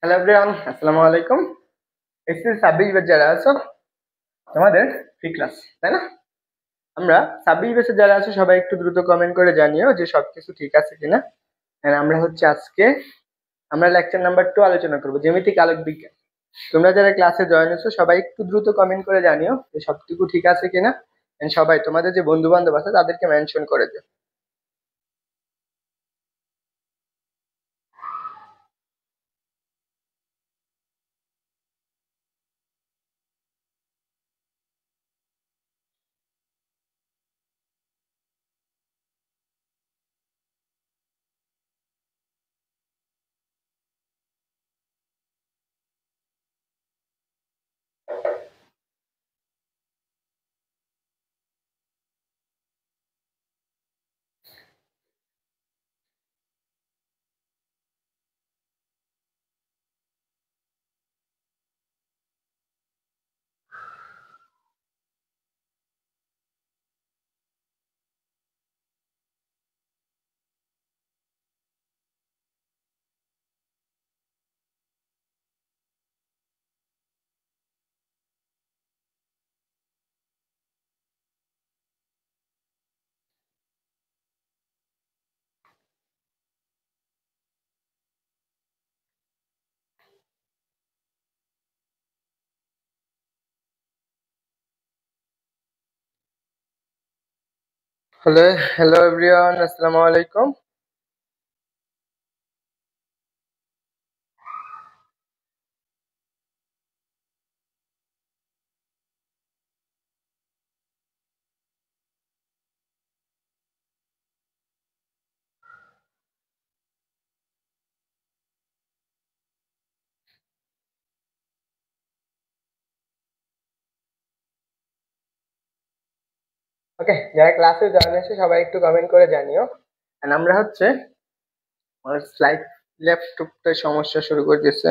Hello everyone, আসসালামু আলাইকুম। SSC 26 batch যারা আছো, তোমাদের ফ্রি ক্লাস, তাই না? আমরা 26 ব্যাচে যারা আছো সবাই একটু দ্রুত কমেন্ট করে জানিও যে সবকিছু ঠিক আছে কিনা। And আমরা হচ্ছে আজকে আমরা লেকচার নাম্বার 2 আলোচনা করব, জ্যামিতিক আলোক বিজ্ঞান। তোমরা যারা ক্লাসে জয়েন হয়েছো সবাই একটু দ্রুত কমেন্ট করে জানিও যে সবটুকু ঠিক আছে কিনা। এন্ড সবাই তোমাদের যে বন্ধু বান্ধব আছে তাদেরকে মেনশন করে দিও। হ্যালো হ্যালো এভরিওয়ান, আসসালামু আলাইকুম। ওকে, যারা ক্লাসে জয়েন হয়েছে সবাই একটু কমেন্ট করে জানিও। And আমরা হচ্ছে আমার স্লাইড ল্যাপটপটা সমস্যা শুরু করে দিয়েছে।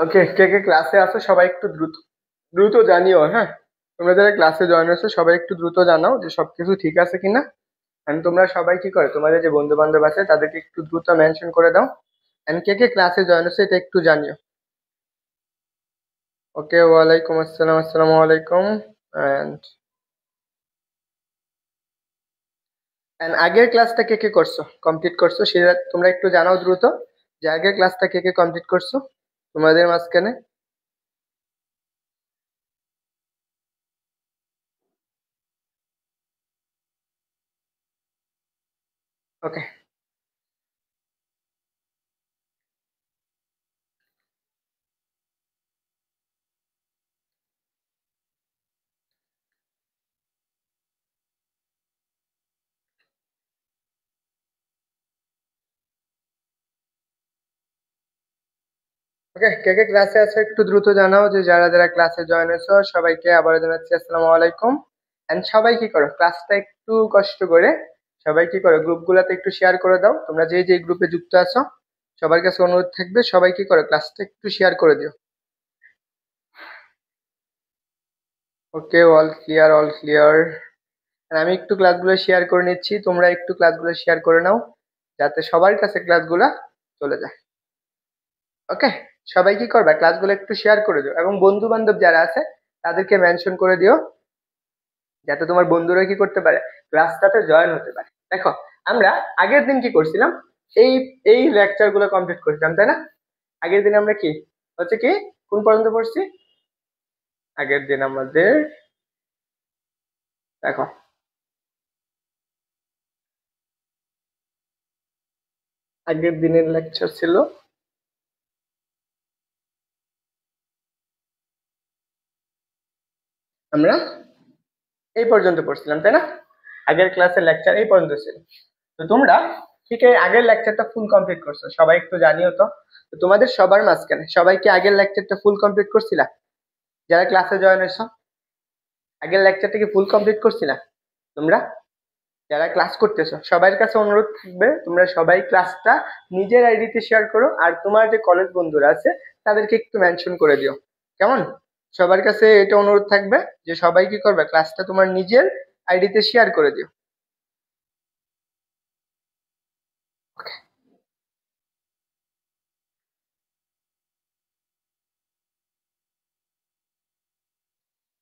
ওকে, কে কে ক্লাসে আছো সবাই একটু দ্রুত দ্রুত জানিও, হ্যাঁ। তোমরা যারা ক্লাসে জয়েন হয়েছো সবাই একটু দ্রুত জানাও যে সবকিছু ঠিক আছে কিনা। এন্ড তোমরা সবাই কি করো, তোমাদের যে বন্ধু বান্ধব আছে তাদেরকে একটু দ্রুত মেনশন করে দাও। এন্ড কে কে ক্লাসে জয়েন হয়েছে এটা একটু জানিও। ওকে, ওয়ালাইকুম আসসালাম, আসসালামু আলাইকুম। এন্ড এন্ড আগের ক্লাসটা কে কে করছো, কমপ্লিট করছো সেটা তোমরা একটু জানাও দ্রুত, যে আগের ক্লাসটা কে কে কমপ্লিট করছো তোমাদের মাঝখানে। ওকে ওকে, কে কে ক্লাসে আছো একটু দ্রুত জানাও, যে যারা যারা ক্লাসে জয়েন হয়েছো সবাইকে আবারও জানাচ্ছি আসসালামু আলাইকুম। এন্ড সবাই কি করো, ক্লাসটা একটু কষ্ট করে সবাই কি করো, গ্রুপ গুলাতে একটু শেয়ার করে দাও। তোমরা যে যে গ্রুপে যুক্ত আছো সবার কাছে অনুরোধ থাকবে সবাই কি করো, ক্লাসটা একটু শেয়ার করে দিও। ওকে, অল ক্লিয়ার, অল ক্লিয়ার। আমি একটু ক্লাসগুলো শেয়ার করে নিচ্ছি, তোমরা একটু ক্লাসগুলো শেয়ার করে নাও যাতে সবার কাছে ক্লাসগুলা চলে যায়। ওকে, সবাই কি করবে, ক্লাসগুলো একটু শেয়ার করে দিও এবং বন্ধু বান্ধব যারা আছে তাদেরকে মেনশন করে দিও যাতে তোমার বন্ধুরা কি করতে পারে, ক্লাসটাতে জয়েন হতে পারে। দেখো, আমরা আগের দিন কি করছিলাম, এই এই লেকচার গুলো কমপ্লিট করছিলাম, তাই না? আগের দিন আমরা কি হচ্ছে কি কোন পর্যন্ত পড়ছি? আগের দিন আমাদের, দেখো, আগের দিনের লেকচার ছিল আমরা এই পর্যন্ত পড়ছিলাম, তাই না? আগের ক্লাসের লেকচার এই পর্যন্ত ছিল। তো তোমরা ঠিক এই আগের লেকচারটা ফুল কমপ্লিট করছো, সবাই একটু জানিও তো। তো তোমাদের সবার মাঝখানে সবাই কি আগের লেকচারটা ফুল কমপ্লিট করছিলা? যারা ক্লাসে জয়েন হয়েছো, আগের লেকচারটা কি ফুল কমপ্লিট করছিলা তোমরা? যারা ক্লাস করতেছো সবার কাছে অনুরোধ থাকবে, তোমরা সবাই ক্লাসটা নিজের আইডিতে শেয়ার করো, আর তোমার যে কলেজ বন্ধুরা আছে তাদেরকে একটু মেনশন করে দিও, কেমন? সবার কাছে এটা অনুরোধ থাকবে যে সবাই কি করবে, ক্লাসটা তোমার নিজের আইডিতে শেয়ার করে দিও। ওকে,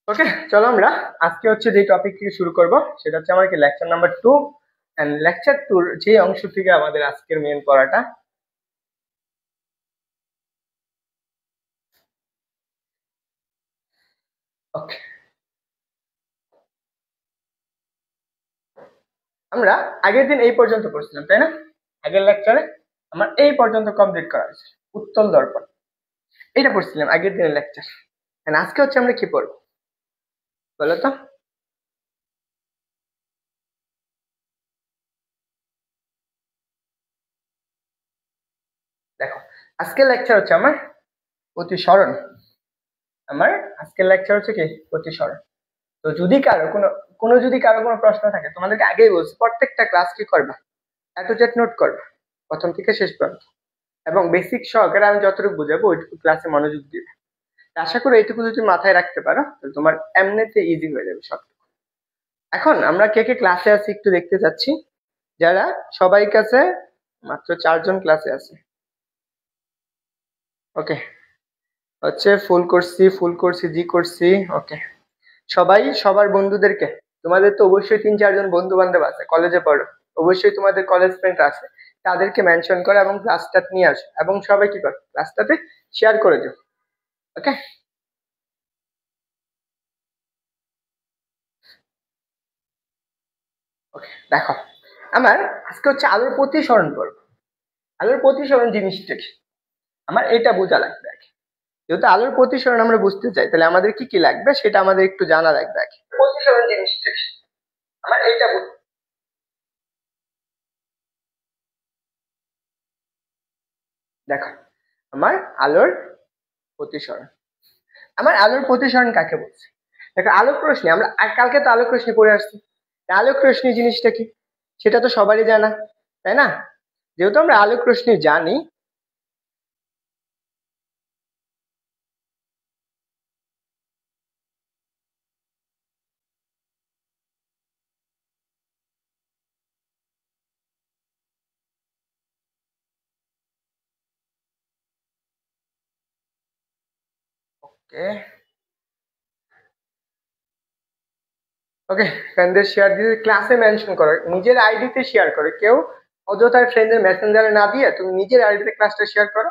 ওকে, চলো আমরা আজকে হচ্ছে যে টপিক থেকে শুরু করব সেটা হচ্ছে আমার কি লেকচার নাম্বার 2, এন্ড লেকচার 2 যে অংশ থেকে আমাদের আজকের মেন পড়াটা। ওকে, আমরা আগের দিন এই পর্যন্ত পড়ছিলাম, তাই না? আগের লেকচারে আমার এই পর্যন্ত কমপ্লিট করা হয়েছে, উত্তল দর্পণ এটা পড়ছিলাম আগের দিনের লেকচার। আজকে হচ্ছে আমরা কি পড়বো বলো তো? দেখো, আজকের লেকচার হচ্ছে আমার প্রতিসরণ। আমার আজকের লেকচার হচ্ছে কি প্রতিসরণ। তো যদি কারো কোনো যদি কারো কোনো প্রশ্ন থাকে, তোমাদেরকে আগেই বলছি প্রত্যেকটা ক্লাস কি করবা, এত চেট নোট করবা প্রথম থেকে শেষ পর্যন্ত, এবং বেসিক সহকারে আমি যতটুকু বুঝাবো ওইটুকু ক্লাসে মনোযোগ দিবে। আশা করি এইটুকু যদি মাথায় রাখতে পারো তাহলে তোমার এমনিতে ইজি হয়ে যাবে সব। এখন আমরা কে কে ক্লাসে আছি একটু দেখতে চাচ্ছি। যারা সবাই কাছে মাত্র 4 জন ক্লাসে আছে। ওকে, হচ্ছে ফুল করছি জি করছি। ওকে, সবাই সবার বন্ধুদেরকে, তোমাদের তো অবশ্যই 3-4 জন বন্ধু বান্ধব আছে, কলেজে পড়ো, অবশ্যই তোমাদের কলেজ ফ্রেন্ড আছে, তাদেরকে মেনশন করো এবং ক্লাসটা নিয়ে আসো, এবং সবাই কি করো ক্লাসটাতে শেয়ার করে দিও। ওকে, ওকে, দেখো, আমার আজকে হচ্ছে আলোর প্রতিসরণ পড়বো। আলোর প্রতিসরণ জিনিসটা কি আমার এটা বোঝা লাগবে আগে। যেহেতু আলোর প্রতিসরণ আমরা বুঝতে চাই, তাহলে আমাদের কি কি লাগবে সেটা আমাদের একটু জানা লাগবে আগে। প্রতিসরণ জিনিসটা কি আমার এটা দেখো, আমার আলোর প্রতিসরণ, আমার আলোর প্রতিসরণ কাকে বলছে? দেখো, আলোক রশ্মি আমরা কালকে তো আলোক রশ্মি পড়ে আসছি। আলোক রশ্মি জিনিসটা কি সেটা তো সবারই জানা, তাই না? যেহেতু আমরা আলোক রশ্মি জানি, ওকে, ওকে, ফ্রেন্ডদের শেয়ার দিয়ে ক্লাসে মেনশন করো, নিজের আইডিতে শেয়ার করো। কেউ অযথায় ফ্রেন্ডের মেসেঞ্জারে না দিয়ে তুমি নিজের আইডিতে ক্লাসটা শেয়ার করো।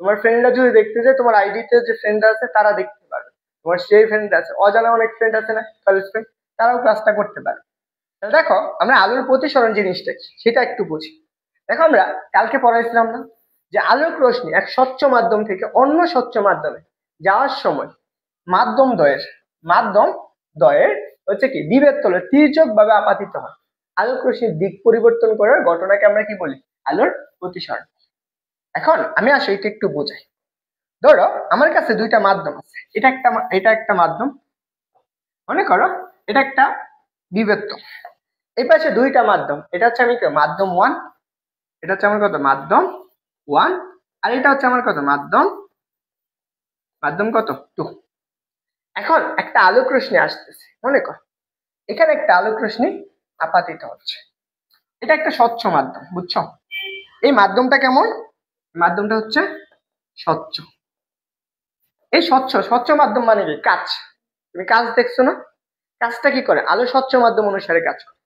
তোমার ফ্রেন্ডরা যদি দেখতে যায় তোমার আইডিতে যে ফ্রেন্ডরা আছে তারা দেখতে পারবে, তোমার সেই ফ্রেন্ড আছে, অজানা অনেক ফ্রেন্ড আছে না কলেজ ফ্রেন্ড, তারাও ক্লাসটা করতে পারে। তাহলে দেখো, আমরা আলোর প্রতিসরণ জিনিসটা কি সেটা একটু বুঝি। দেখো, আমরা কালকে পড়াইছিলাম না যে আলোক রশ্মি এক স্বচ্ছ মাধ্যম থেকে অন্য স্বচ্ছ মাধ্যমে যাওয়ার সময় মাধ্যম দ্বয়ের মাধ্যম দ্বয়ের হচ্ছে কি বিভেদ তলে তির্যক ভাবে আপাতিত হয়। আলোক রশ্মির দিক পরিবর্তন করার ঘটনাকে আমরা কি বলি? আলোর প্রতিসরণ। এখন আমি আসলে এটা একটু বোঝাই। ধরো আমার কাছে দুইটা মাধ্যম আছে, এটা একটা মাধ্যম, মনে করো এটা একটা বিভেদ তল। এই পাশে দুইটা মাধ্যম, এটা হচ্ছে আমি মাধ্যম 1, এটা হচ্ছে আমার কত মাধ্যম 1, আর এটা হচ্ছে আমার কত মাধ্যম মাধ্যম কত 2। এখন একটা আলোক রশ্মি আসতেছে, মনে কর এখানে একটা আলোক রশ্মি আপাতিত হচ্ছে, এটা একটা স্বচ্ছ মাধ্যম, বুঝছো? এই মাধ্যমটা কেমন? মাধ্যমটা হচ্ছে স্বচ্ছ। এই স্বচ্ছ স্বচ্ছ মাধ্যম মানে কি? কাঁচ। তুমি কাঁচ দেখছো না? কাঁচটা কি করে? আলো স্বচ্ছ মাধ্যম অনুসারে কাজ করে।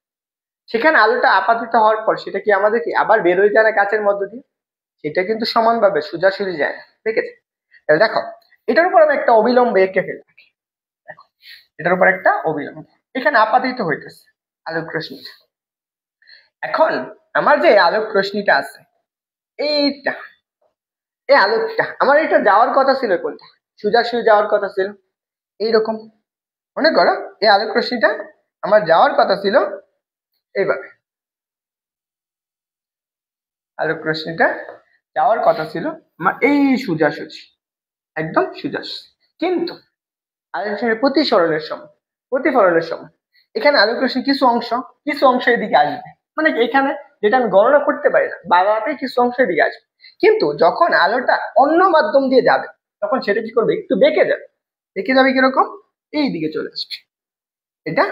সেখানে আলোটা আপাতিত হওয়ার পর সেটা কি আমাদের কি আবার বের হয়ে যায় না কাঁচের মধ্য দিয়ে? সেটা কিন্তু সমানভাবে সোজাসুজি যায় না, ঠিক আছে? তাহলে দেখো, এটার উপর আমি একটা অবিলম্ব এঁকে ফেললাম। দেখো, এটার উপর একটা অবিলম্ব এখানে আপাতিত হইতেছে আলোক রশ্মি। এখন আমার যে আলোক রশ্মিটা আছে, এইটা, এই আলোকটা আমার এটা যাওয়ার কথা ছিল কোনটা, সোজাসুজি যাওয়ার কথা ছিল এইরকম। মনে করো এই আলোক রশ্মিটা আমার যাওয়ার কথা ছিল এইভাবে, আলোক রশ্মিটা যাওয়ার কথা ছিল আমার এই সোজাসুজি, একদম সোজাসুজি। কিন্তু আলোক রশ্মির প্রতিফলনের সময় এখানে আলোক রশ্মির কিছু অংশ এদিকে আসবে, মানে এখানে যেটা আমি গণনা করতে পারি না, বাবাতে কিছু অংশ এদিকে আসবে। কিন্তু যখন আলোটা অন্য মাধ্যম দিয়ে যাবে তখন সেটা কি করবে, একটু বেঁকে যাবে কিরকম, এই দিকে চলে আসবে, এটা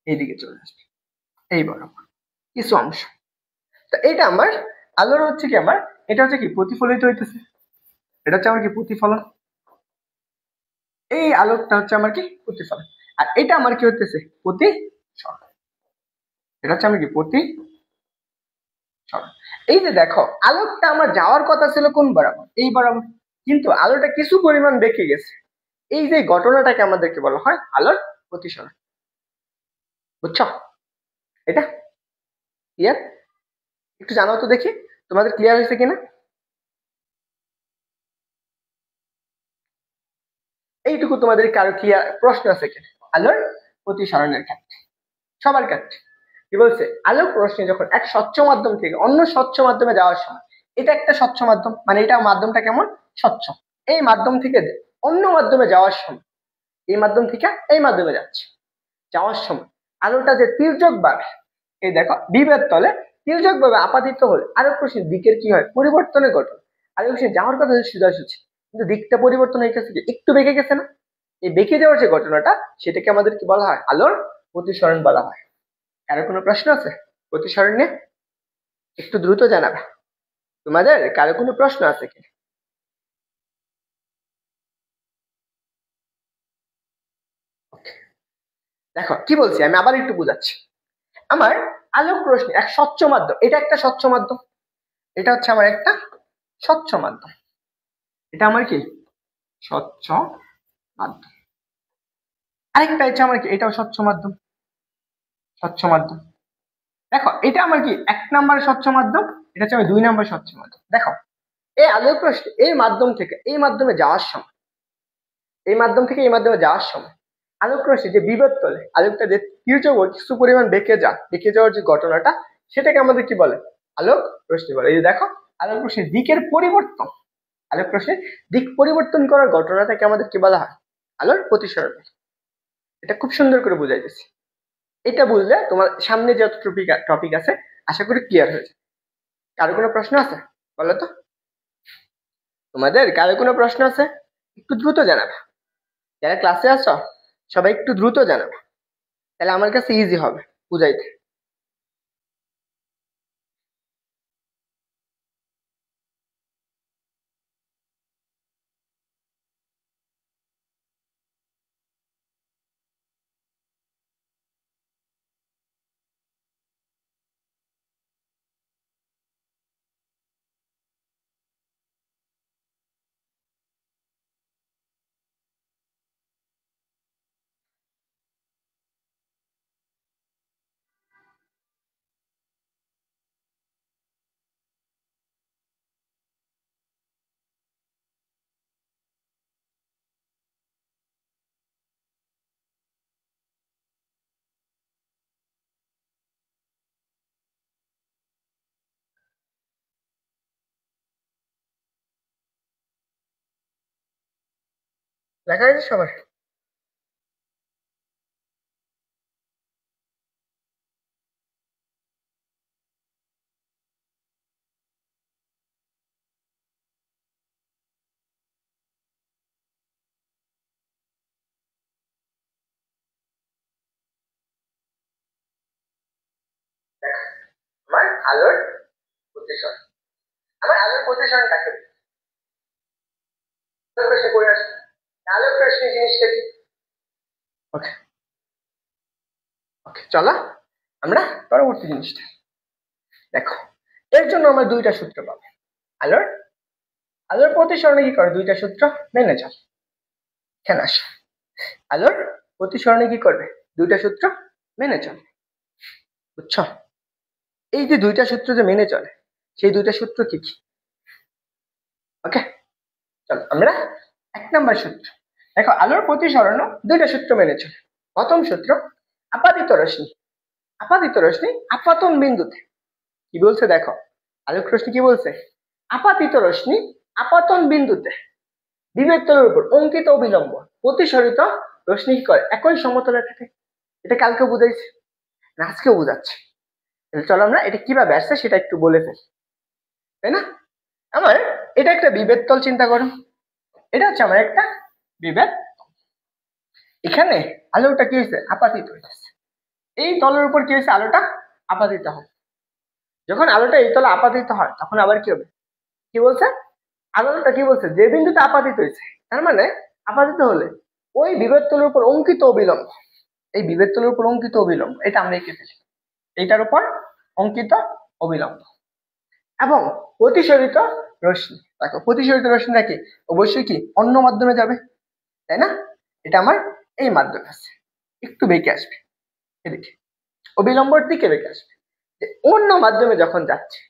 এইদিকে চলে আসবে, এই বরাবর কিছু অংশ। তা এটা আমার আলোর হচ্ছে কি, আমার এটা হচ্ছে কি প্রতিফলিত হইতেছে, এটা হচ্ছে আমার কি প্রতিফলন, এই আলোকটা হচ্ছে আমার কি প্রতিফলন, আর এটা আমার কি হতেছে প্রতিসরণ, এটা হচ্ছে আমার কি প্রতিসরণ। এই যে দেখো আলোকটা আমার যাওয়ার কথা ছিল কোন বরাবর, এই বরাবর, কিন্তু আলোটা কিছু পরিমাণ বেঁকে গেছে, এই যে ঘটনাটাকে আমাদেরকে বলা হয় আলোর প্রতিসরণ। বুঝছো এটা ক্লিয়ার? একটু জানাও তো দেখি তোমাদের ক্লিয়ার হয়েছে কিনা। এইটুকু তোমাদের কারো ক্লিয়ার প্রশ্ন আছে কিনা আলোর প্রতিসরণের ক্ষেত্রে? সবার ক্ষেত্রে কি বলছে, আলোক রশ্মি যখন এক স্বচ্ছ মাধ্যম থেকে অন্য স্বচ্ছ মাধ্যমে যাওয়ার সময়, এটা একটা স্বচ্ছ মাধ্যম, মানে এটা মাধ্যমটা কেমন স্বচ্ছ, এই মাধ্যম থেকে অন্য মাধ্যমে যাওয়ার সময়, এই মাধ্যম থেকে এই মাধ্যমে যাওয়ার সময় আলোটা যে তির্যক ভাবে, এই দেখো বিভেদ তলে তির্যক ভাবে আপাতিত হলে আলোক রশ্মির দিকের কি হয়, পরিবর্তনের ঘটনা। আলোক রশ্মি যাওয়ার কথা সোজাসুজি, কিন্তু দিকটা পরিবর্তন হয়ে গেছে, একটু বেঁকে গেছে না, এই বেঁকে যাওয়ার যে ঘটনাটা সেটাকে আমাদের কি বলা হয়, আলোর প্রতিসরণ বলা হয়। কারো কোনো প্রশ্ন আছে প্রতিসরণ নিয়ে? একটু দ্রুত জানাবে, তোমাদের কারো কোনো প্রশ্ন আছে কি? দেখো কি বলছি, আমি আবার একটু বুঝাচ্ছি। আমার আলোক রশ্মি এক স্বচ্ছ মাধ্যম, এটা একটা স্বচ্ছ মাধ্যম, এটা হচ্ছে আমার একটা স্বচ্ছ মাধ্যম, এটা আমার কি স্বচ্ছ মাধ্যম। আরেকটা হচ্ছে আমার কি, এটাও স্বচ্ছ মাধ্যম। দেখো এটা আমার কি 1 নাম্বার স্বচ্ছ মাধ্যম, এটা হচ্ছে আমার 2 নাম্বার স্বচ্ছ মাধ্যম। দেখো এই আলোক রশ্মি এই মাধ্যম থেকে এই মাধ্যমে যাওয়ার সময়, এই মাধ্যম থেকে এই মাধ্যমে যাওয়ার সময় আলোক রশ্মি যে বিভেদ তলে আলোকটা যে তির্যক কিছু পরিমাণ বেঁকে যাওয়ার যে ঘটনাটা, সেটাকে আমাদের কি বলে, আলোক রশ্মি বলে। এই যে দেখো আলোক রশ্মির দিকের পরিবর্তন, আলোক রশ্মির দিক পরিবর্তন করার ঘটনাটাকে আমাদের কি বলা হয়, আলোর প্রতিসরণ। এটা খুব সুন্দর করে বুঝাই দিচ্ছি, এটা বুঝলে তোমার সামনে যত টপিক আছে আশা করি ক্লিয়ার হয়েছে। কারো কোনো প্রশ্ন আছে বলো তো, তোমাদের কারো কোনো প্রশ্ন আছে? একটু দ্রুত জানাবে, যারা ক্লাসে আছো সবাই একটু দ্রুত জানাবে, তাহলে আমার কাছে ইজি হবে বুঝাইতে। লেখা হয়েছে সবার? আমার আলোর প্রতিসরণ, আমার আলোর প্রতিসরণ কাকে বলে? আলোক রশ্মি করে আসে, আলোক রশ্মি জিনিসটা কি? ওকে ওকে চলো আমরা পরবর্তী জিনিসটা দেখো। এর জন্য আমরা 2টা সূত্র পাবো। আলোর আলোর প্রতিসরণে কি করে, 2টা সূত্র মেনে চল। এখানে আসো, আলোর প্রতিসরণে কি করবে, 2টা সূত্র মেনে চল। বুঝছো, এই যে 2টা সূত্র যে মেনে চলে, সেই 2টা সূত্র কি কি? ওকে, চলো আমরা 1 নম্বর সূত্র। দেখো আলোর প্রতিসরণ দুইটা সূত্র মেনে চলে। প্রথম সূত্র, আপাতিত রশ্মি আপাতন বিন্দুতে কি বলছে দেখো, আলোক রশ্মি কি বলছে, আপাতিত রশ্মি আপাতন বিন্দুতে বিভেদ তলের উপর অঙ্কিত অবিলম্ব প্রতিসরিত রশ্মি কি করে, একই সমতলে থাকে। এটা কালকে বুঝাইছে, আজকেও বুঝাচ্ছে। চলো আমরা এটা কিভাবে আসছে সেটা একটু বলে ফেলি, তাই না? আমার এটা একটা বিভেদ তল, চিন্তা করো। এটা হচ্ছে আমার একটা বিভেদ। এখানে আলোটা কি হয়েছে, আপাতিত হয়েছে। এই তলের উপর কি হয়েছে, আলোটা আপাতিত হয়। যখন আলোটা এই তলে আপাতিত হয় তখন আবার কি হবে, কি বলছে, আলোটা কি বলছে, যে বিন্দুতে আপাতিত হয়েছে, তার মানে আপাতিত হলে ওই বিভেদ তলের উপর অঙ্কিত অবিলম্ব, এই বিভেদ তলের উপর অঙ্কিত অবিলম্ব এটা আমরা এঁকে ফেলি, এইটার উপর অঙ্কিত অবিলম্ব এবং প্রতিসরিত রশ্মি। দেখো প্রতিসরিত রশ্মিটা কি, অবশ্যই কি অন্য মাধ্যমে যাবে, তাই না? এটা আমার এই মাধ্যমে আছে, একটু বেঁকে আসবে এদিকে, অবিলম্বর দিকে বেঁকে আসবে। অন্য মাধ্যমে যখন যাচ্ছে,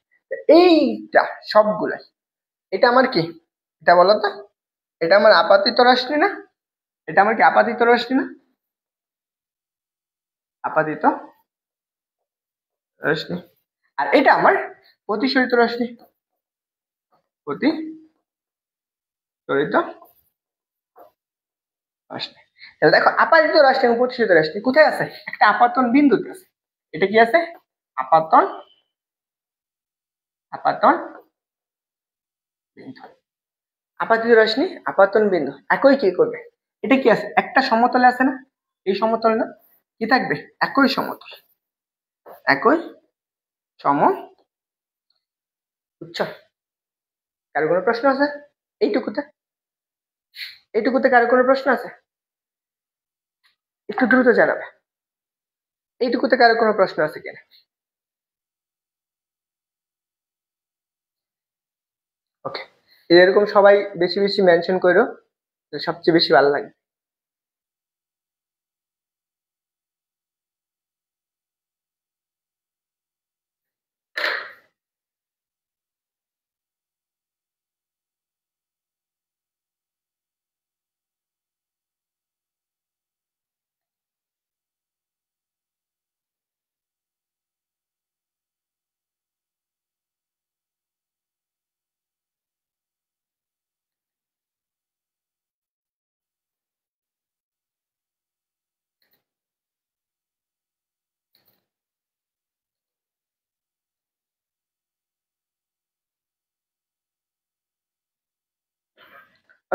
এইটা সবগুলাই, এটা আমার কি, এটা বলো তো, এটা আমার আপাতিত রশ্মি না? এটা আমার কি আপাতিত রশ্মি না? আপাতিত রশ্মি। আর এটা আমার প্রতিসরিত রশ্মি, প্রতিসরিত রশ্মি। তাহলে দেখো আপাতিত রশ্মি এবং প্রতিসরিত রশ্মি কোথায় আছে, একটা আপাতন বিন্দুতে আছে। এটা কি আছে, আপাতন বিন্দু। আপাতিত রশ্মি আপাতন বিন্দু একই কি করবে, এটা কি আছে, একটা সমতলে আছে না, এই সমতল না, কি থাকবে, একই সমতল, একই বুঝছো? কারো কোনো প্রশ্ন আছে এইটুকুতে, কারো কোনো প্রশ্ন আছে? একটু দ্রুত জানাবে, এইটুকুতে কারো কোনো প্রশ্ন আছে কিনা? ওকে, এরকম সবাই বেশি বেশি মেনশন করো, সবচেয়ে বেশি ভালো লাগে।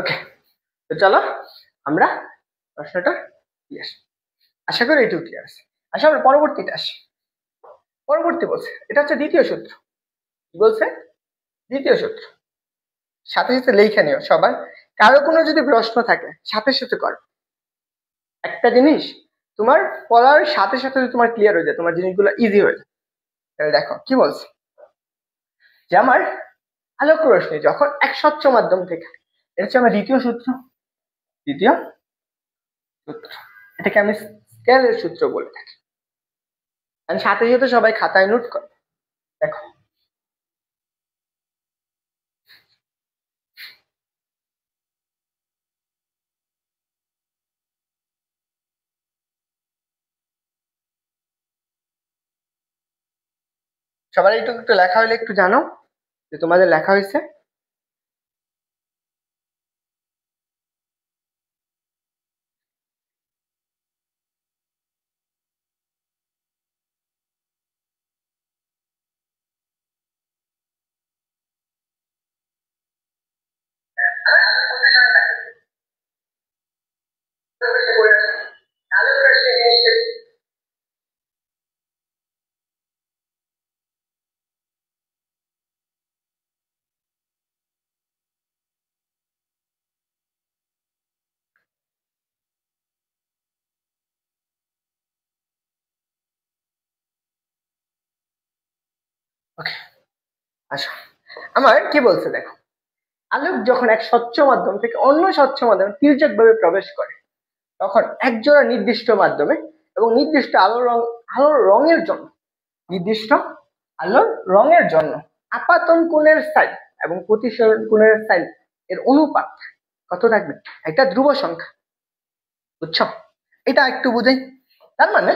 ওকে, তো চলো আমরা প্রশ্নটা ক্লিয়ার, আশা করি এইটুকু ক্লিয়ার আছে। আশা আমরা পরবর্তীতে আসি। পরবর্তী বলছে এটা হচ্ছে দ্বিতীয় সূত্র। কি বলছে, দ্বিতীয় সূত্র। সাথে সাথে লেখা নিও সবার, কারো কোনো যদি প্রশ্ন থাকে সাথে সাথে করো। একটা জিনিস তোমার পড়ার সাথে সাথে যদি তোমার ক্লিয়ার হয়ে যায়, তোমার জিনিসগুলো ইজি হয়ে যায়। তাহলে দেখো কি বলছে, যে আমার আলোক রশ্মি যখন এক স্বচ্ছ মাধ্যম থেকে, এটা হচ্ছে আমার দ্বিতীয় সূত্র, দ্বিতীয় সূত্র, এটাকে আমি স্কেলের সূত্র বলে থাকি। আমি সাথে সাথে সবাই খাতায় নোট করো। দেখো সবার একটু একটু লেখা হলে একটু জানো যে তোমাদের লেখা হয়েছে। ওকে, আচ্ছা আমার কি বলছে দেখো, আলোক যখন এক স্বচ্ছ মাধ্যম থেকে অন্য স্বচ্ছ মাধ্যমে তির্যক ভাবে প্রবেশ করে, তখন একজোড়া নির্দিষ্ট মাধ্যমে এবং নির্দিষ্ট আলোর রঙের জন্য, নির্দিষ্ট আলোর রঙের জন্য আপাতন কোণের সাইড এবং প্রতিসরণ কোণের সাইন এর অনুপাত কত থাকবে? একটা ধ্রুব সংখ্যা। বুঝছো? এটা একটু বুঝাই। তার মানে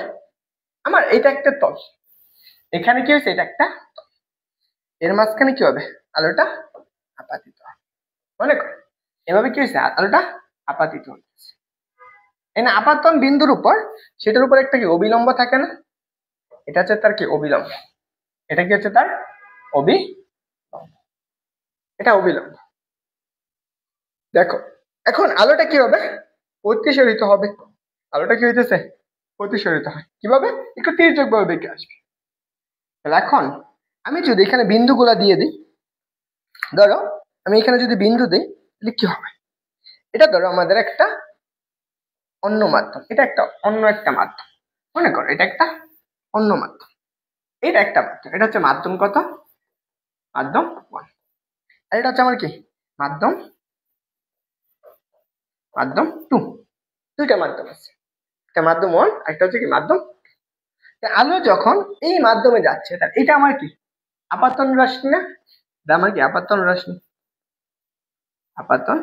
আমার এটা একটা তল, এখানে কি হয়েছে? এটা একটা তল, এর মাঝখানে কি হবে? আলোটা আপাতিত হবে। মনে করো এভাবে কি হয়েছে? আলোটা আপাতিত হচ্ছে। এই না আপাতন বিন্দুর উপর, সেটার উপর একটা কি অবিলম্ব থাকে না? এটা হচ্ছে তার কি অবিলম্ব। এটা কি হচ্ছে? তার অবিলম্ব। এটা অবিলম্ব। দেখো এখন আলোটা কি হবে? প্রতিসরিত হবে। আলোটা কি হইতেছে? প্রতিসরিত হয়। কিভাবে? একটু তির্যক ভাবে বেঁকে আসবে। তাহলে এখন আমি যদি এখানে বিন্দুগুলা দিয়ে দিই, ধরো আমি এখানে যদি বিন্দু দিই তাহলে কি হবে? এটা ধরো আমাদের একটা অন্য মাধ্যম, এটা একটা অন্য একটা মাধ্যম। মনে করো এটা একটা অন্য মাধ্যম, এটা একটা মাধ্যম। এটা হচ্ছে মাধ্যম কত? মাধ্যম 1। আর এটা হচ্ছে আমার কি মাধ্যম? মাধ্যম 2। দুইটা মাধ্যম আছে, একটা মাধ্যম 1 আর একটা হচ্ছে কি মাধ্যম। আলো যখন এই মাধ্যমে যাচ্ছে তাহলে এটা আমার কি আপাতন রশ্মি না? এটা আমার কি আপাতন রশ্মি, আপাতন।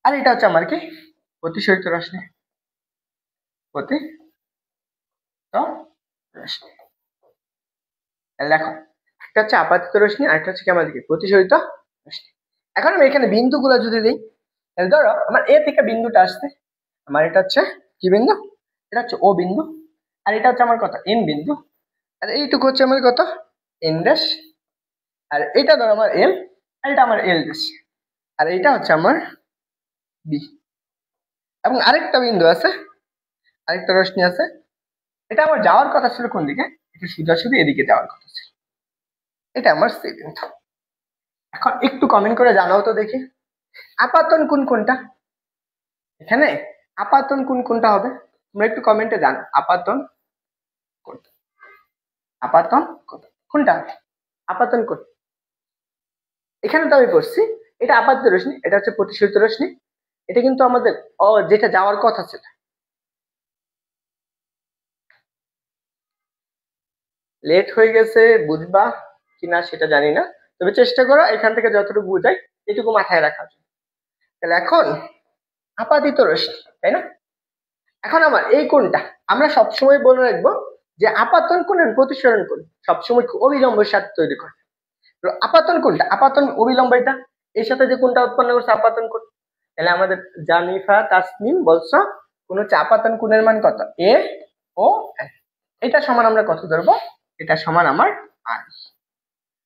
আর এটা হচ্ছে আমার কি প্রতিসরিত রশ্মি, প্রতিসরিত রশ্মি। দেখো একটা হচ্ছে আপাতিত রশ্মি আর একটা হচ্ছে কি আমাদের কি প্রতিসরিত রশ্মি। এখন আমি এখানে বিন্দুগুলো যদি দিই, তাহলে ধরো আমার এ থেকে বিন্দুটা আসছে, আমার এটা হচ্ছে কি বিন্দু? এটা হচ্ছে ও বিন্দু। আর এটা হচ্ছে আমার কত? এন বিন্দু। আর এইটুকু হচ্ছে আমার কত? N dash. আর এটা ধরো আমার এল, আর এটা আমার এল ড্যাশ। আর এটা হচ্ছে আমার বি। এবং আরেকটা বিন্দু আছে, আরেকটা রশ্মি আছে, এটা আমার যাওয়ার কথা ছিল কোন দিকে? এটা সোজাসুজি এদিকে যাওয়ার কথা ছিল। এটা আমার সি বিন্দু। এখন একটু কমেন্ট করে জানাও তো দেখি আপাতন কোন কোনটা? এখানে আপাতন কোন কোনটা হবে? তোমরা একটু কমেন্টে জানো আপাতন কোনটা? আপাতন কোনটা? আপাতন কোন? এখানে তো আমি পড়ছি এটা আপাতিত রশ্মি, এটা হচ্ছে প্রতিসরিত রশ্মি। এটা কিন্তু আমাদের যেটা যাওয়ার কথা ছিল। লেট হয়ে গেছে, বুঝবা কিনা সেটা জানি না, তবে চেষ্টা করো এখান থেকে যতটুকু বুঝাই এটুকু মাথায় রাখার জন্য। তাহলে এখন আপাতিত রশ্মি, তাই না? এখন আমার এই কোণটা আমরা সবসময় বলে রাখবো যে আপাতন কোণ আর প্রতিসরণ কোণ সবসময় অবিলম্বের সাথে তৈরি করে। তো আপাতন কোণটা, আপাতন অবিলম্ব, এটা এর সাথে যে কোণটা উৎপন্ন করছে আপাতন কোণ। তাহলে আমাদের জানিফা তাসনিম বলছো কোন হচ্ছে আপাতন কোণের মান কত? এ ও এন। এটা সমান আমরা কত ধরবো? এটা সমান আমার আর।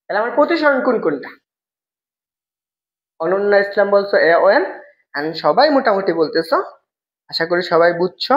তাহলে আমার প্রতিসরণ কোণ কোনটা? অনন্যা ইসলাম বলছো এ ও এন। আমি সবাই মোটামুটি বলতেছো, আশা করি সবাই বুঝছো।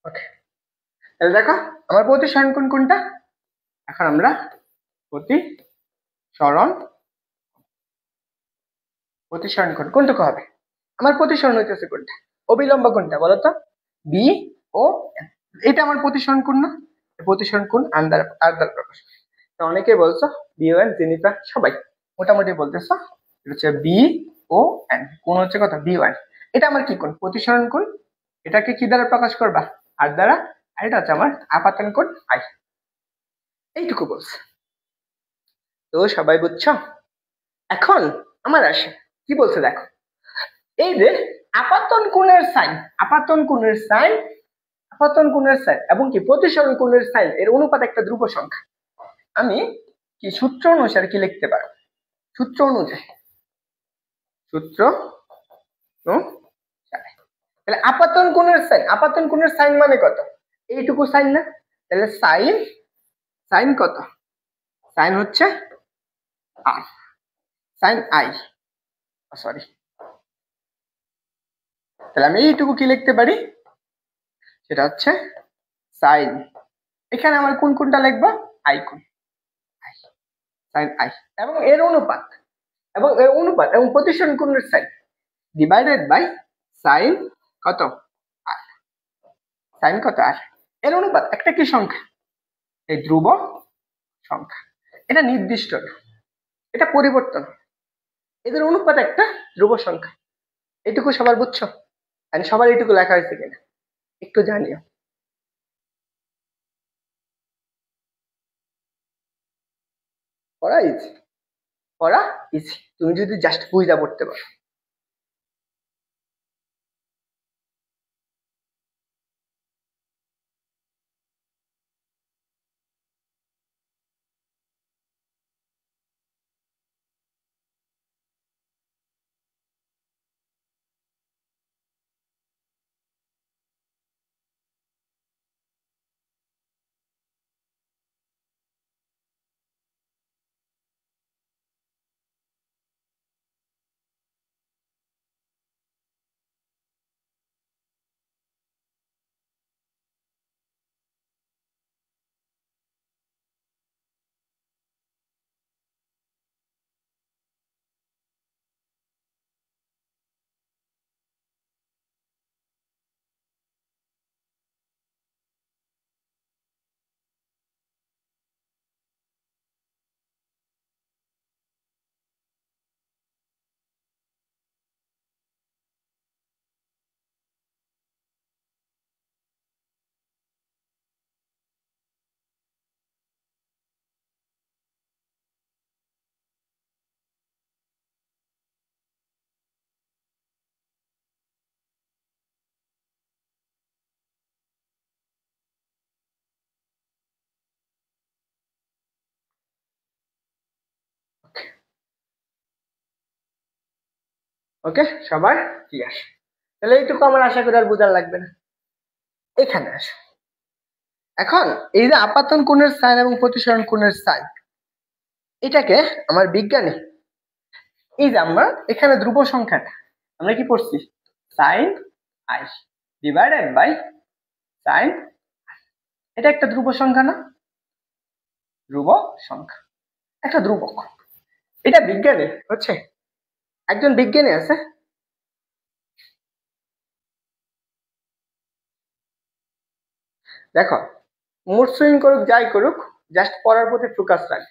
ওকে, তাহলে দেখো আমার প্রতিসরণ কোণ কোনটা? এখন আমরা প্রতিসরণ প্রতিসরণ কোণ কোনটুকু হবে? আমার প্রতিসরণ হইতেছে কোনটা? অবিলম্ব কোনটা বলো তো? B O N. এটা আমার প্রতিসরণ কোণ না? প্রতিসরণ কোণ আর দ্বারা প্রকাশ। তো অনেকেই বলছো বি ও এন, জেনিফা সবাই মোটামুটি বলতেছো এটা হচ্ছে বি ও এন। কোণ হচ্ছে কত? B O N. এটা আমার কি কোণ? প্রতিসরণ কোণ। এটাকে কি দ্বারা প্রকাশ করবা? আর দ্বারা। আর এটা হচ্ছে আমার আপাতন কোণ আই। এইটুকু বলছে, তো সবাই বুঝছো? এখন আমার আসে কি বলছে দেখো, এই যে আপাতন কোণের সাইন, আপাতন কোণের সাইন, আপাতন কোণের সাইন এবং কি প্রতিসরণ কোণের সাইন এর অনুপাত একটা ধ্রুব সংখ্যা। আমি কি সূত্র অনুসারে কি লিখতে পারবো? সূত্র অনুযায়ী, সূত্র তাহলে আপাতন কোণের সাইন, আপাতন কোণের সাইন মানে কত? এইটুকু সাইন না? তাহলে সাইন, সাইন কত? সাইন হচ্ছে আর, সাইন আই, সরি, তাহলে আমি এইটুকু কি লিখতে পারি? সেটা হচ্ছে সাইন, এখানে আমার কোন কোনটা লিখবো? আই কোণ, সাইন আই এবং এর অনুপাত, এবং এর অনুপাত এবং প্রতিসরণ কোণের সাইন ডিভাইডেড বাই সাইন কত আর, সাইন কত আর, এর অনুপাত একটা কি সংখ্যা? এই ধ্রুব সংখ্যা। এটা নির্দিষ্ট না, এটা পরিবর্তন, এদের অনুপাত একটা ধ্রুব সংখ্যা। এটুকু সবার বুঝছো? সবার এইটুকু লেখা হয়েছে কিনা একটু জানিও। পড়া ইজি, পড়া ইজি, তুমি যদি জাস্ট বুঝা পড়তে পারো। ওকে, সবার ক্লিয়ার? তাহলে এইটুকু আমার আশা করি আর বোঝার লাগবে না। এখানে আসো, এখন এই যে আপাতন কোণের সাইন এবং প্রতিসরণ কোণের সাইন, এটাকে আমার বিজ্ঞানী, এই যে আমরা এখানে ধ্রুব সংখ্যাটা আমরা কি পড়ছি? Sine i divided by sine, এটা একটা ধ্রুব সংখ্যা না? ধ্রুব সংখ্যা, একটা ধ্রুবক। এটা বিজ্ঞানী হচ্ছে, একজন বিজ্ঞানী আছে, দেখো মুড সুইং করুক যাই করুক, জাস্ট পড়ার প্রতি ফোকাস রাখ।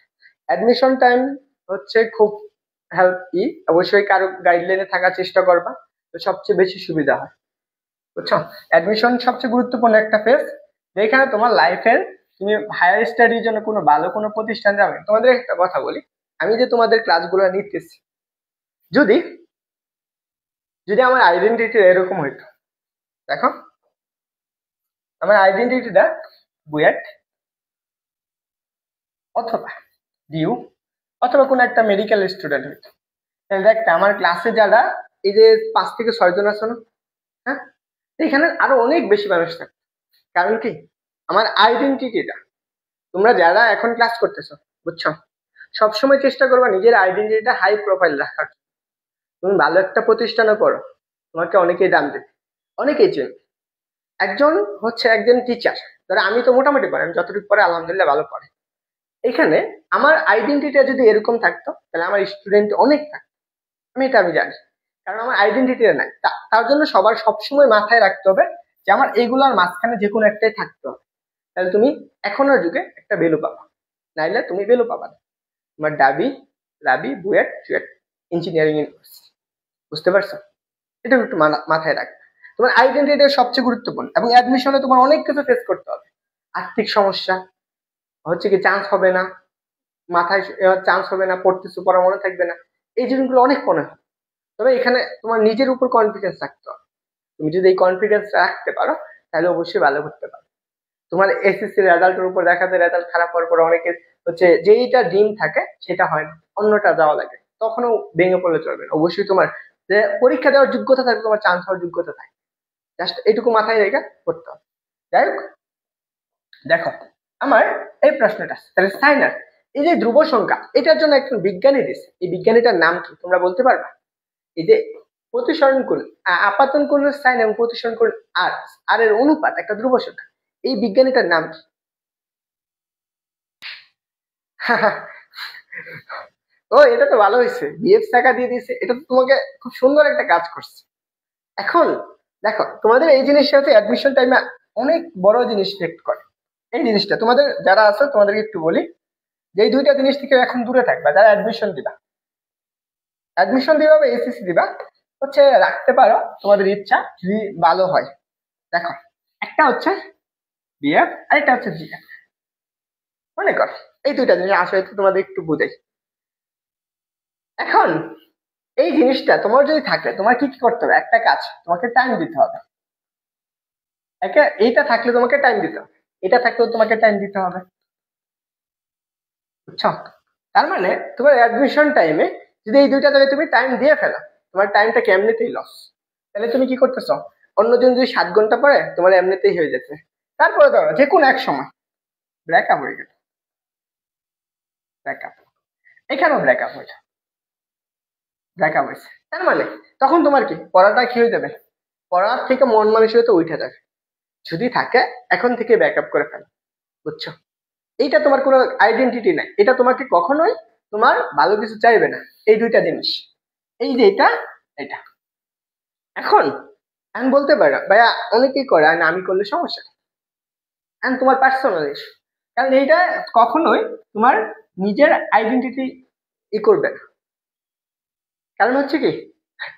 অ্যাডমিশন টাইম হচ্ছে খুব হেল্প অবশ্যই কারো গাইডলাইনে থাকার চেষ্টা করবা, তো সবচেয়ে বেশি সুবিধা হয়, বুঝছো? অ্যাডমিশন সবচেয়ে গুরুত্বপূর্ণ একটা ফেজ, যেখানে তোমার লাইফের তুমি হায়ার স্টাডির জন্য কোনো ভালো কোনো প্রতিষ্ঠান যাবে। তোমাদের একটা কথা বলি, আমি যে তোমাদের ক্লাসগুলো নিতেছি, যদি যদি আমার আইডেন্টিটি এরকম হইতো, দেখো আমার আইডেন্টিটিটা বুয়েট অথবা ডিউ অথবা কোনো একটা মেডিকেল স্টুডেন্ট হইতো, তাহলে দেখতে আমার ক্লাসে যারা এই যে 5 থেকে 6 জন আছে না, হ্যাঁ, এখানে আরো অনেক বেশি মানুষ থাকে। কারণ কি? আমার আইডেন্টিটিটা, তোমরা যারা এখন ক্লাস করতেছো, বুঝছো, সবসময় চেষ্টা করবা নিজের আইডেন্টিটিটা হাই প্রোফাইল রাখার। তুমি ভালো একটা প্রতিষ্ঠানে পড়ো, তোমাকে অনেকেই দাম দেবে, অনেকেই চেনে। একজন হচ্ছে একজন টিচার, ধরো আমি তো মোটামুটি পড়ে, আমি যতটুকু পড়ে আলহামদুলিল্লাহ ভালো পড়ে, এখানে আমার আইডেন্টিটিটা যদি এরকম থাকতো তাহলে আমার স্টুডেন্ট অনেক থাকতো, আমি জানি। কারণ আমার আইডেন্টিটিটা নাই, তার জন্য সবার সবসময় মাথায় রাখতে হবে যে আমার এইগুলোর মাঝখানে যে কোনো একটাই থাকতে হবে, তাহলে তুমি এখনের যুগে একটা ভ্যালু পাবা, নাইলে তুমি ভ্যালু পাবা না। তোমার ডাবি, রাবি, বুয়েট, চুয়েট, ইঞ্জিনিয়ারিং ইউনিভার্সিটি, বুঝতে পারছো? এটা একটু মাথায় রাখবে। তোমার আইডেন্টিটি সবচেয়ে গুরুত্বপূর্ণ, এবং অ্যাডমিশনে তোমার অনেক কিছু ফেস করতে হবে। আর্থিক সমস্যা হচ্ছে কি, চান্স হবে না, মাথায় চান্স হবে না, পড়তেছো পড়া মনে থাকবে না, এই জিনিসগুলো অনেক মনে হয়। তবে এখানে তোমার নিজের উপর কনফিডেন্স রাখতে হবে। তুমি যদি এই কনফিডেন্স রাখতে পারো তাহলে অবশ্যই ভালো করতে পারো। তোমার এসএসসি রেজাল্টের উপর দেখা যায় রেজাল্ট খারাপ হওয়ার পর অনেকের হচ্ছে যেইটা ড্রিম থাকে সেটা হয় না, অন্যটা যাওয়া লাগে, তখনও ভেঙে পড়লে চলবে না। অবশ্যই তোমার যে পরীক্ষা দেওয়ার যোগ্যতা থাকবে, তোমার চান্স হওয়ার যোগ্যতা থাকে, জাস্ট এইটুকু মাথায় রেখে করতে হবে। যাই হোক, দেখো আমার এই প্রশ্নটা তাহলে সাইনার, এই যে ধ্রুব সংখ্যা, এটার জন্য একজন বিজ্ঞানী দিচ্ছে, এই বিজ্ঞানীটার নাম কি তোমরা বলতে পারবা? এই যে প্রতিসরণ কোণ, আপাতন কোণের সাইন এবং প্রতিসরণ কোণ আর, আর এর অনুপাত একটা ধ্রুব সংখ্যা, এই বিজ্ঞানীটার নাম কি? ও এটা তো ভালো হয়েছে, বিএফ টাকা দিয়ে দিয়েছে, এটা তো তোমাকে খুব সুন্দর একটা কাজ করছে। এখন দেখো, তোমাদের এই জিনিসটা হচ্ছে অ্যাডমিশন টাইমে অনেক বড় জিনিস ইফেক্ট করে। এই জিনিসটা তোমাদের যারা আছে তোমাদেরকে একটু বলি, যে এই দুইটা জিনিস থেকে এখন দূরে থাকবা। যারা অ্যাডমিশন দিবা, অ্যাডমিশন দিবা বা এসএসসি দিবা, হচ্ছে রাখতে পারো তোমাদের ইচ্ছা যদি ভালো হয়। দেখো, একটা হচ্ছে বিএফ আর একটা হচ্ছে জিএফ। মনে করো এই দুইটা জিনিস আসলে তোমাদের একটু বুঝাই। এখন এই জিনিসটা তোমার যদি থাকে, তোমার কি কি করতে হবে? একটা কাজ, তোমাকে টাইম দিতে হবে। এইটা থাকলে তোমাকে টাইম দিতে হবে, এটা থাকলেও তোমাকে টাইম দিতে হবে, বুঝছো? তার মানে তোমার অ্যাডমিশন টাইমে যদি এই দুইটা জায়গায় তুমি টাইম দিয়ে ফেলো, তোমার টাইমটা এমনিতেই লস। তাহলে তুমি কি করতেছো? অন্যজন যদি 7 ঘন্টা পরে, তোমার এমনিতেই হয়ে যাচ্ছে। তারপরে ধরো যে কোনো এক সময় ব্রেকআপ হয়ে গেল, ব্রেকআপ, এখানেও ব্রেকআপ হয়ে যায়, ব্রেকআপ হয়েছে, তার মানে তখন তোমার কি পড়াটা কি হয়ে যাবে? পড়ার থেকে মন মানসিকতা উঠে যাবে। যদি থাকে এখন থেকে ব্যাকআপ করে ফেলো, বুঝছো? এইটা তোমার কোনো আইডেন্টিটি নাই, এটা তোমাকে কখনোই তোমার ভালো কিছু চাইবে না। এই দুইটা জিনিস, এই যে এটা, এটা। এখন আমি বলতে পারো ভাইয়া অনেকেই করে আর আমি করলে সমস্যা, আমি তোমার পার্সোনাল ইস্যু, কারণ এইটা কখনোই তোমার নিজের আইডেন্টিটি করবে না। কারণ হচ্ছে কি,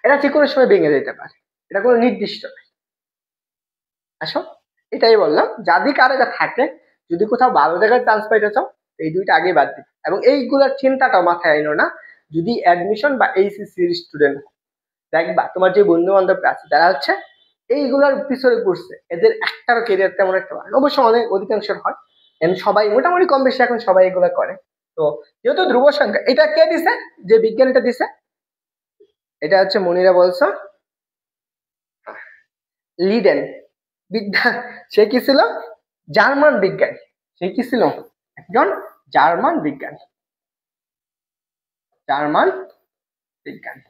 এটা যে কোনো সময় ভেঙে যেতে পারে, এটা কোনো নির্দিষ্ট নয়। আসো, এটাই বললাম, যদি কারো এটা থাকে, যদি কোথাও ভালো জায়গায় চান্স পাইতে চাও, এই দুইটা আগে বাদ দিবে, এবং এইগুলোর চিন্তাটাও মাথায় আইনো না। যদি অ্যাডমিশন বা এইচএসসির স্টুডেন্ট, দেখবা তোমার যে বন্ধু বান্ধব আছে যারা হচ্ছে এইগুলোর পিছনে পড়ছে, এদের একটারও কেরিয়ার তেমন একটা হয় না। অবশ্য অনেক অধিকাংশের হয়, সবাই মোটামুটি কম বেশি এখন সবাই এগুলো করে। তো যেহেতু ধ্রুব সংখ্যা, এটা কে দিছে? যে বিজ্ঞানীটা দিছে, এটা হচ্ছে মনিরা বলছো, লিডেন বিজ্ঞান। সে কি ছিল? জার্মান বিজ্ঞানী। সে কি ছিল? একজন জার্মান বিজ্ঞানী, জার্মান বিজ্ঞানী,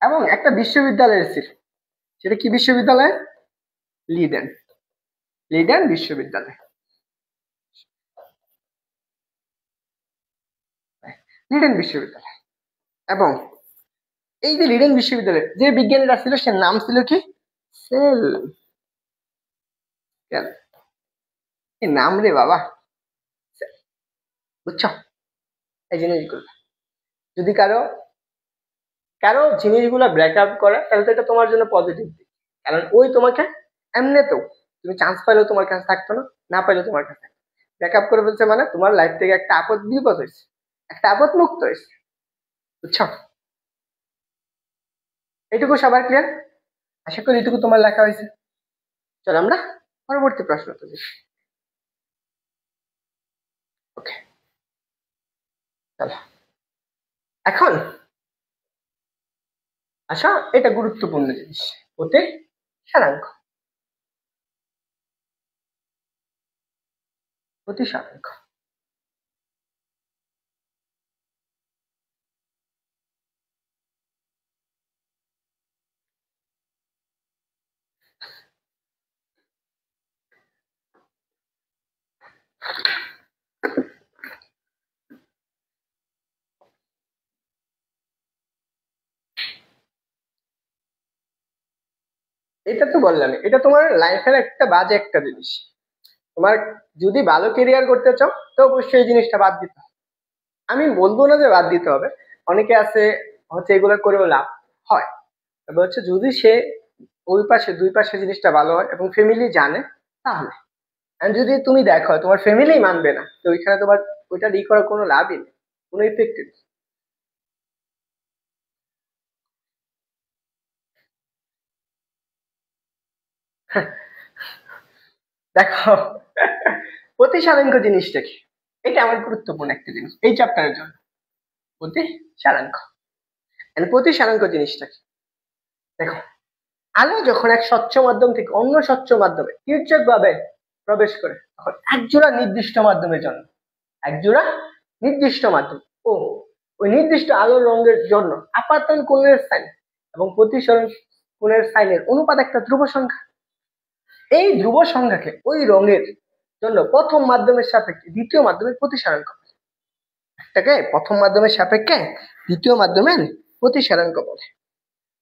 এবং একটা বিশ্ববিদ্যালয়ের ছিল। সেটা কি বিশ্ববিদ্যালয়? লিডেন, লিডেন বিশ্ববিদ্যালয়, লিডেন বিশ্ববিদ্যালয়। এবং এই যে লিডেন বিশ্ববিদ্যালয়ের যে বিজ্ঞানীরা ছিল, সে নাম ছিল কি? সেল। কি নাম রে বাবা, বুঝছো? এই জিনিসগুলো যদি কারো কারো জিনিসগুলো ব্রেকআপ করে, তাহলে তো এটা তোমার জন্য পজিটিভ দিক। কারণ ওই তোমাকে এমনিতেও, তুমি চান্স পাইলেও তোমার কাছে থাকতো না, না পাইলেও তোমার কাছে থাকতো। ব্রেকআপ করে ফেলছে মানে তোমার লাইফ থেকে একটা আপদ বিপদ হয়েছে, একটা আপদ মুক্ত হয়েছে, বুঝছো? এইটুকু সবার ক্লিয়ার? আশা করি এইটুকু তোমার লেখা হয়েছে। চলো আমরা পরবর্তী প্রশ্ন তুলি। ওকে, চলো এখন আসা, এটা গুরুত্বপূর্ণ জিনিস, ওতে সারাংশ, অতি সারাংশ। এটা তো বললাম, এটা তোমার লাইফের একটা বাজে একটা জিনিস। তোমার যদি ভালো কেরিয়ার করতে চাও, তো অবশ্যই এই জিনিসটা বাদ দিতে হবে। আমি বলবো না যে বাদ দিতে হবে, অনেকে আছে হচ্ছে এগুলো করেও লাভ হয়। তবে হচ্ছে যদি সে ওই পাশে দুই পাশে জিনিসটা ভালো হয় এবং ফ্যামিলি জানে, তাহলে। আর যদি তুমি দেখো তোমার ফ্যামিলি মানবে না, তো ওইখানে তোমার ওইটা ই করার কোনো লাভই নেই, কোনো ইফেক্ট নেই। দেখো প্রতিসারাঙ্ক জিনিসটা কি, এটা আমার গুরুত্বপূর্ণ একটা জিনিস এই চ্যাপ্টারের জন্য। প্রতিসারাঙ্ক, প্রতিসারাঙ্ক জিনিসটা কি? দেখো, আলো যখন এক স্বচ্ছ মাধ্যম থেকে অন্য স্বচ্ছ মাধ্যমে তির্যক ভাবে প্রবেশ করে তখন একজোড়া নির্দিষ্ট মাধ্যমের জন্য, একজোড়া নির্দিষ্ট মাধ্যম ও ওই নির্দিষ্ট আলোর রঙের জন্য আপাতন কোণের সাইন এবং প্রতিসরণ কোণের সাইনের অনুপাত একটা ধ্রুব সংখ্যা। এই ধ্রুব সংখ্যাকে ওই রঙের জন্য প্রথম মাধ্যমের সাপেক্ষে দ্বিতীয় মাধ্যমের প্রতিসারাঙ্ক, এটাকে প্রথম মাধ্যমের সাপেক্ষে দ্বিতীয় মাধ্যমের প্রতিসারাঙ্ক বলে।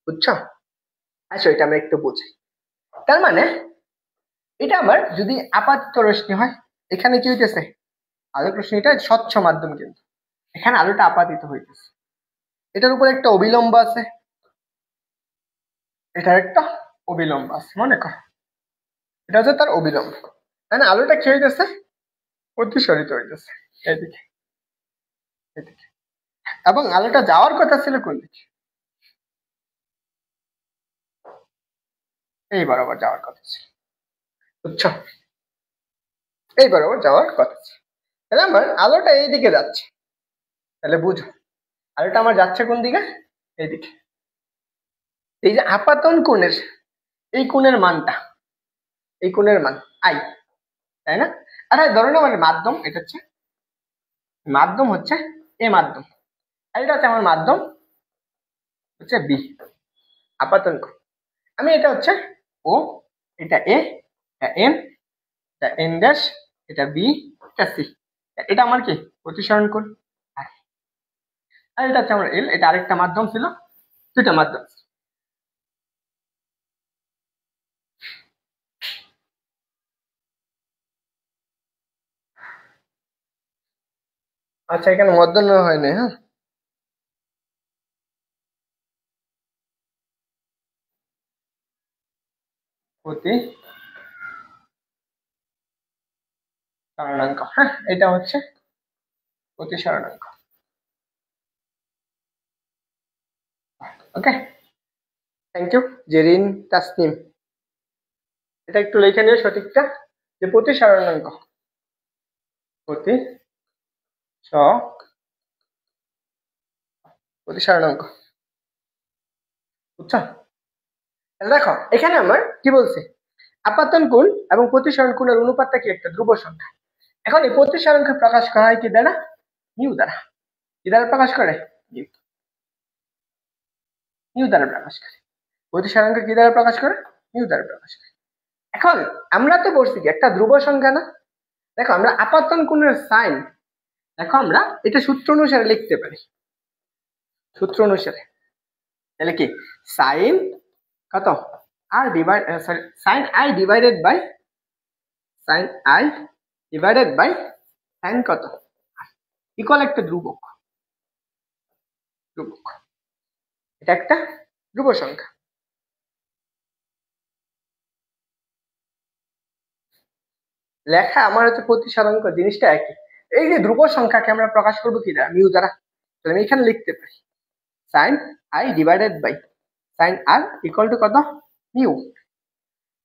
বুঝছো? আচ্ছা, এটা আমরা একটু বুঝি। তার মানে এটা আমার যদি আপাতিত রশ্মি হয়, এখানে কি হইতেছে, আলোক রশ্মিটা স্বচ্ছ মাধ্যম, কিন্তু এখানে আলোটা আপাতিত হইতেছে, এটার উপর একটা অবিলম্ব আছে, এটার একটা অবিলম্ব আছে, মনে করো এটা হচ্ছে তার অবিলম্ব, মানে আলোটা কি হইতেছে, প্রতিসরিত হইতেছে এদিকে এদিকে, এবং আলোটা যাওয়ার কথা ছিল কোন দিকে, এই বরাবর যাওয়ার কথা ছিল। বুঝছো? এই বরাবর যাওয়ার কথা ছিল। তাহলে আমার আলোটা এইদিকে যাচ্ছে, তাহলে বুঝো আলোটা আমার যাচ্ছে কোন দিকে, এইদিকে। এই যে আপাতন কোণের এই কোণের মানটা, এই কোণের মান আই, তাই না? আরে ধরো না, মানে মাধ্যম, এটা হচ্ছে মাধ্যম, হচ্ছে এ মাধ্যম, আর এটা হচ্ছে আমার মাধ্যম হচ্ছে বি, আপাতন কোণ। আমি এটা হচ্ছে ও, এটা এ, এটা এন, এটা এন ড্যাশ, এটা বি, এটা সি, এটা আমার কি প্রতিসরণ কোণ। আর এটা হচ্ছে আমার এল, এটা আরেকটা মাধ্যম ছিল, দুইটা মাধ্যম। আচ্ছা, এখানে মধ্যাহ্ন হয়নি, হ্যাঁ প্রতিসরণাঙ্ক, হ্যাঁ এটা হচ্ছে প্রতিসরণাঙ্ক। ওকে, থ্যাংক ইউ জেরিন তাসনিম। এটা একটু লিখে নিও সঠিকটা, যে প্রতিসরণাঙ্ক, প্রতিসরণাঙ্ক। বুঝছো? দেখো এখানে আমার কি বলছে, আপাতন কোণ এবং প্রতিসরণ কোণের অনুপাতটা কি একটা ধ্রুব সংখ্যা। এখন এই প্রতিসরণকে প্রকাশ করা হয় কি দ্বারা, নিউ দ্বারা। কি দ্বারা প্রকাশ করে, নিউ দ্বারা প্রকাশ করে। প্রতিসরণকে কি দ্বারা প্রকাশ করে, নিউ দ্বারা প্রকাশ করে। এখন আমরা তো বলছি কি একটা ধ্রুব সংখ্যা না। দেখো আমরা আপাতন কোণের সাইন, দেখো আমরা এটা সূত্র অনুসারে লিখতে পারি, সূত্র অনুসারে। তাহলে কি সাইন কত r divide, sorry sine i divided by, sine i divided by sine কত ইকুয়াল একটা ধ্রুবক, ধ্রুবক, এটা একটা ধ্রুব সংখ্যা। লেখা আমার হচ্ছে প্রতিসরণাঙ্ক জিনিসটা একই। এই যে ধ্রুব সংখ্যাকে আমরা প্রকাশ করবো কি দ্বারা, মিউ দ্বারা। তাহলে আমি এখানে লিখতে পারি sine i divided by sine r equal to কত, মিউ।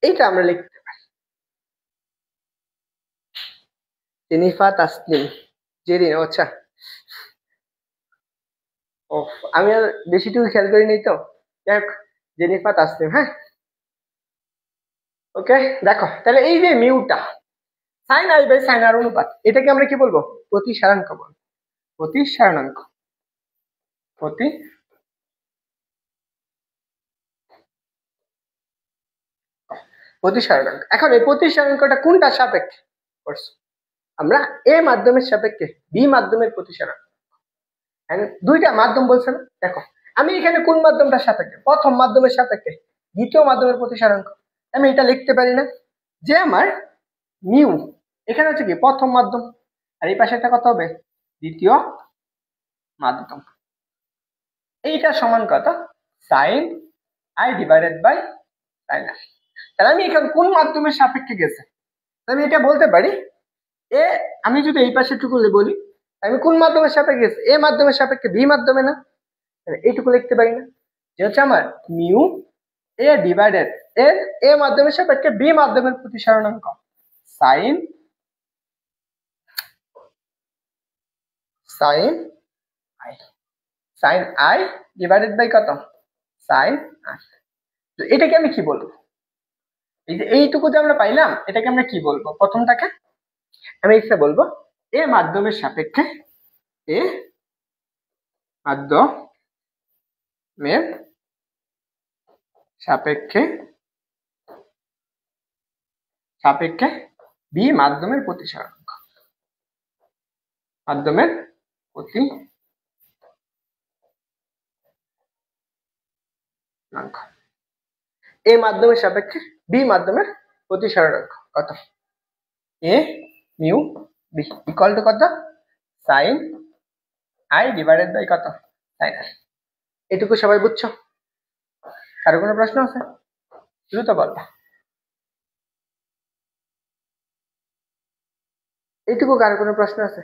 এইটা আমরা লিখতে পারি। জেনিফা তাসনিম, জেরিন, আচ্ছা ও আমি আর বেশিটুকু খেয়াল করিনি তো, যাই হোক জেনিফা তাসনিম, হ্যাঁ ওকে। দেখো তাহলে এই যে মিউটা সাইন আই বাই সাইন আর অনুপাত, এটাকে আমরা কি বলবো, প্রতিসারাঙ্ক বলবো, প্রতিসারণাঙ্ক, প্রতিসারণাঙ্ক। এখন এই প্রতিসারণাঙ্কটা কোনটা সাপেক্ষে করছো, আমরা এ মাধ্যমের সাপেক্ষে বি মাধ্যমের প্রতিসারণ, দুইটা মাধ্যম বলছে না। দেখো আমি এখানে কোন মাধ্যমটা সাপেক্ষে, প্রথম মাধ্যমের সাপেক্ষে দ্বিতীয় মাধ্যমের প্রতিসারাঙ্ক। আমি এটা লিখতে পারি না যে আমার মিউ এখানে হচ্ছে কি প্রথম মাধ্যম, আর এই পাশেটা কত হবে, দ্বিতীয় মাধ্যম। এইটা সমান কত, sine i divided by sine r. তাহলে আমি এখানে কোন মাধ্যমের সাপেক্ষে গেছে, আমি এটা বলতে পারি এ, আমি যদি এই পাশে টুকু বলি আমি কোন মাধ্যমের সাপেক্ষে গেছে, এ মাধ্যমের সাপেক্ষে বি মাধ্যমে না, এইটুকু লিখতে পারি না, যে হচ্ছে আমার মিউ এ ডিভাইডেড এর এ মাধ্যমের সাপেক্ষে বি মাধ্যমের প্রতিসরণাঙ্ক sine sine i sine i divided by কত সাইন আই। তো এটাকে আমি কি বলবো? এই যে এইটুকু যে আমরা পাইলাম এটাকে আমরা কি বলবো? প্রথমটাকে আমি এক্সে বলবো এ মাধ্যমের সাপেক্ষে এ মাধ্যমের সাপেক্ষে সাপেক্ষে বি মাধ্যমের প্রতিসরণাঙ্ক মাধ্যমের প্রতিসরণাঙ্ক এ মাধ্যমের সাপেক্ষে বি মাধ্যমের প্রতিসরণাঙ্ক কত A mu B equal to কত সাইন আই ডিভাইডেড বাই কত সাইন আই। এটুকু সবাই বুঝছো? কারো কোনো প্রশ্ন আছে? দ্রুত বলবা। এইটুকু কারো কোনো প্রশ্ন আছে?